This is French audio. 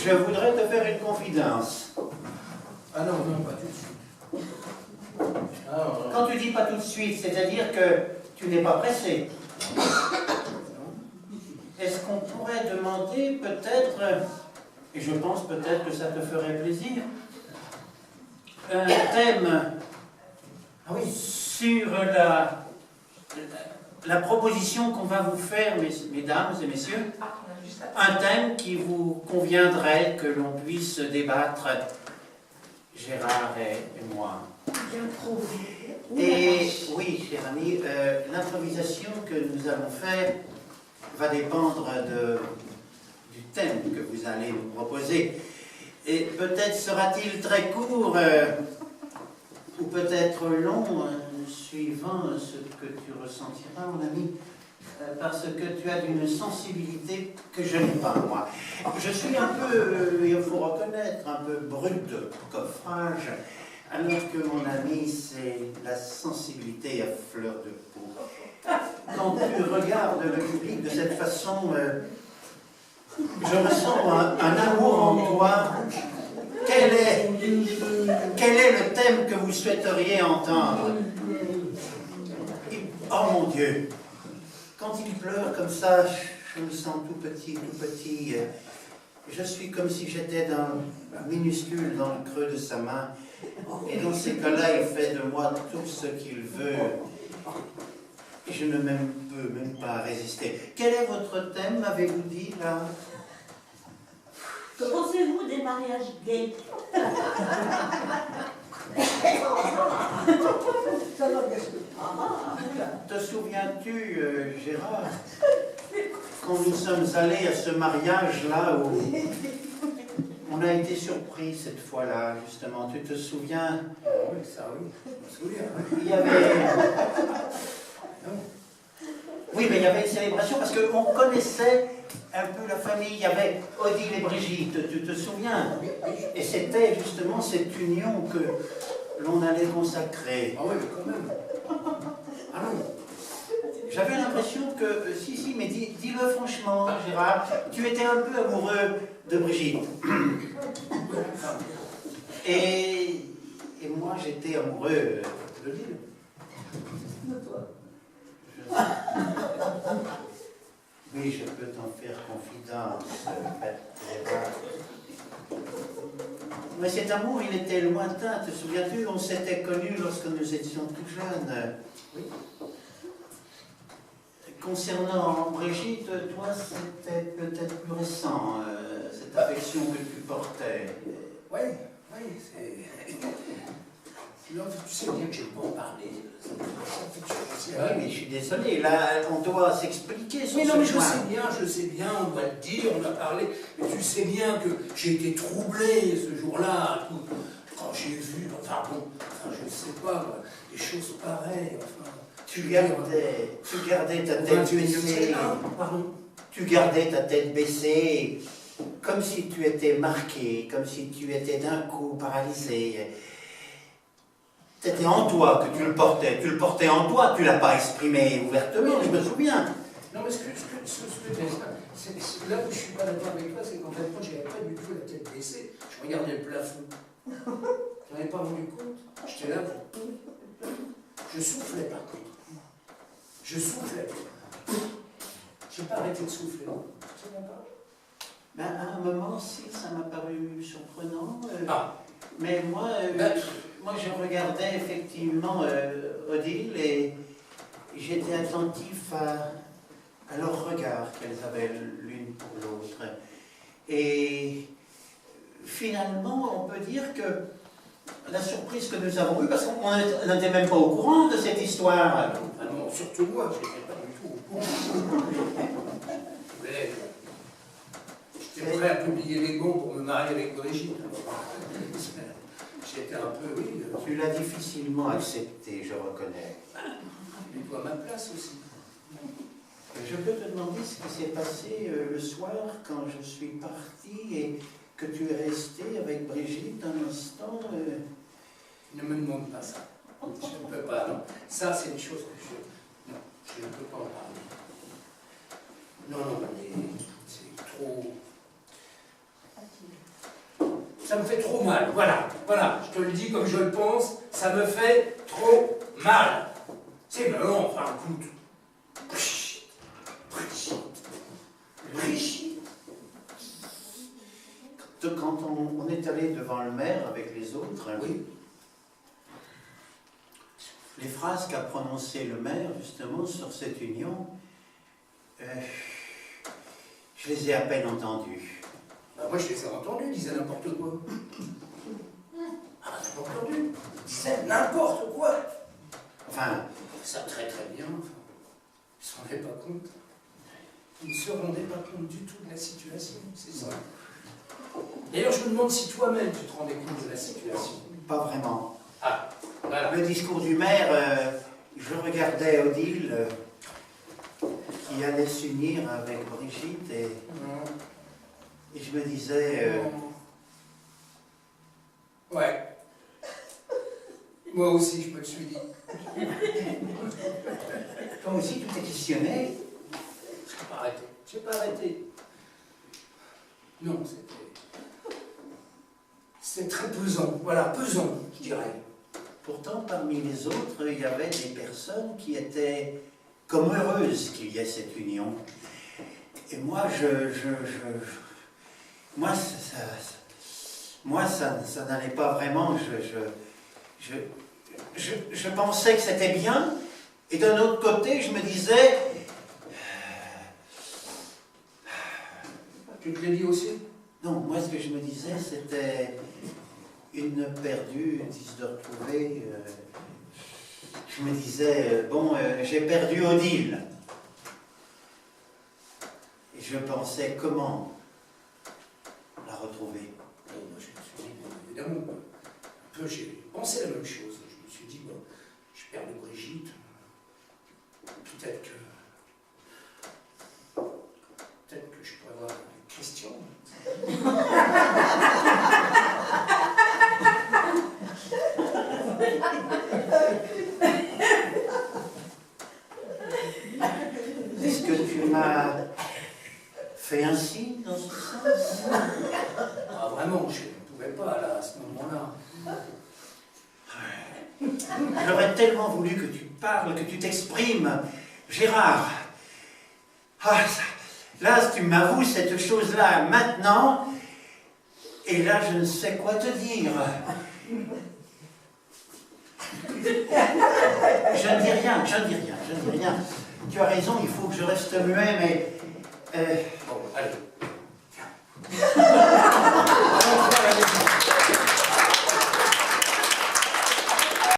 Je voudrais te faire une confidence. Ah non, non, pas tout de suite. Ah, non. Quand tu dis pas tout de suite, c'est-à-dire que tu n'es pas pressé. Est-ce qu'on pourrait demander peut-être, et je pense peut-être que ça te ferait plaisir, un thème sur la proposition qu'on va vous faire, mesdames et messieurs, un thème qui vous conviendrait que l'on puisse débattre, Gérard et moi. Et oui, cher ami, l'improvisation que nous allons faire va dépendre du thème que vous allez nous proposer. Et peut-être sera-t-il très court ou peut-être long, suivant ce que tu ressentiras, mon ami, parce que tu as d'une sensibilité que je n'ai pas, moi. Je suis un peu, il faut reconnaître, un peu brut de coffrage, alors que mon ami, c'est la sensibilité à fleur de peau. Quand tu regardes le public de cette façon, je ressens un amour en toi. Quel est le thème que vous souhaiteriez entendre? Oh mon Dieu! Quand il pleure comme ça, je me sens tout petit, tout petit. Je suis comme si j'étais minuscule dans le creux de sa main. Et dans ces cas-là, il fait de moi tout ce qu'il veut. Et je ne peux même pas résister. Quel est votre thème, avez-vous dit, là? Que pensez-vous des mariages gays? Te souviens-tu, Gérard, quand nous sommes allés à ce mariage-là où on a été surpris cette fois-là, justement, tu te souviens? Oui, ça oui, je me souviens. Il y avait... Oui, mais il y avait une célébration parce qu'on connaissait un peu la famille. Il y avait Odile et Brigitte, tu te souviens? Et c'était justement cette union que l'on allait consacrer. Ah oui, mais quand même. Ah non. J'avais l'impression que, si, mais dis-le franchement, Gérard, tu étais un peu amoureux de Brigitte. Et moi, j'étais amoureux d'Odile. Oui, je peux t'en faire confidence, Gérard. Mais cet amour, il était lointain, te souviens-tu? On s'était connus lorsque nous étions tout jeunes. Oui. Concernant Brigitte, toi, c'était peut-être plus récent, cette affection que tu portais. Oui, c'est... Non, tu sais bien que je n'ai pas en parler. Oui, mais je suis désolé, là, on doit s'expliquer sur mais non, ce mais point. je sais bien, on doit le dire, on a parlé, mais tu sais bien que j'ai été troublé ce jour-là, quand j'ai vu, je ne sais pas, des choses pareilles, Tu gardais ta tête baissée. Pardon? Tu gardais ta tête baissée, comme si tu étais marqué, comme si tu étais d'un coup paralysé. C'était en toi que tu le portais en toi, tu ne l'as pas exprimé ouvertement, je me souviens. Non, mais là où je ne suis pas d'accord avec toi, c'est qu'en fait, moi, je n'avais pas du tout la tête baissée, je regardais le plafond. Tu n'en avais pas rendu compte? J'étais là, je soufflais par contre. Je soufflais. Je n'ai pas arrêté de souffler. Tu ne sais pas? Ben, à un moment, si, ça m'a paru surprenant. Mais moi, je regardais effectivement Odile et j'étais attentif à leur regard qu'elles avaient l'une pour l'autre. Et finalement, on peut dire que la surprise que nous avons eue, parce qu'on n'était même pas au courant de cette histoire. Ah non, surtout moi, je n'étais pas du tout au courant. J'étais prêt à publier les bons pour me marier avec Brigitte. J'étais un peu, oui. Tu l'as difficilement accepté, je reconnais. Mets-toi à ma place aussi. Je peux te demander ce qui s'est passé le soir quand je suis parti et que tu es resté avec Brigitte un instant. Ne me demande pas ça. Je ne peux pas, non. Ça, c'est une chose que je ne peux pas en parler. Non, c'est trop... ça me fait trop mal. Voilà, voilà, je te le dis comme je le pense, ça me fait trop mal. C'est marrant, enfin, écoute. Brigitte, Brigitte, Brigitte. Quand on est allé devant le maire avec les autres, Oui. les phrases qu'a prononcées le maire justement sur cette union, je les ai à peine entendues. Bah, moi, je les ai entendus, ils disaient n'importe quoi. Ah, t'as pas entendu? Ils disaient n'importe quoi. Enfin, Ça très très bien, enfin. Ils ne se rendaient pas compte. Ils ne se rendaient pas compte du tout de la situation, c'est ça. D'ailleurs, je me demande si toi-même tu te rendais compte de la situation. pas vraiment. Ah, voilà. Le discours du maire, je regardais Odile qui allait s'unir avec Brigitte et je me disais... Ouais. Moi aussi, je me le suis dit. Toi aussi, tu t'es questionné? Je n'ai pas arrêté. Je n'ai pas arrêté. Non, c'était très pesant. Voilà, pesant, je dirais. Pourtant, parmi les autres, il y avait des personnes qui étaient comme heureuses qu'il y ait cette union. Et moi, moi, ça n'allait pas vraiment. Je pensais que c'était bien, et d'un autre côté, je me disais... Tu te l'as dit aussi? Non, moi, ce que je me disais, c'était une perdue, 10 de retrouver. Je me disais, bon, j'ai perdu Odile. Et je pensais comment la retrouver. Moi, je me suis dit, évidemment, un peu, j'ai pensé la même chose. Je me suis dit, bon, je perds de Brigitte. Peut-être que je pourrais avoir Christian. Est-ce que tu m'as fait un signe dans ce sens? Ah, vraiment, je ne pouvais pas, là, à ce moment-là. J'aurais tellement voulu que tu parles, que tu t'exprimes. Gérard, ah, là, tu m'avoues cette chose-là maintenant, et là, je ne sais quoi te dire. Je ne dis rien, je ne dis rien, je ne dis rien. Tu as raison, il faut que je reste muet, mais... Bon, allez, viens.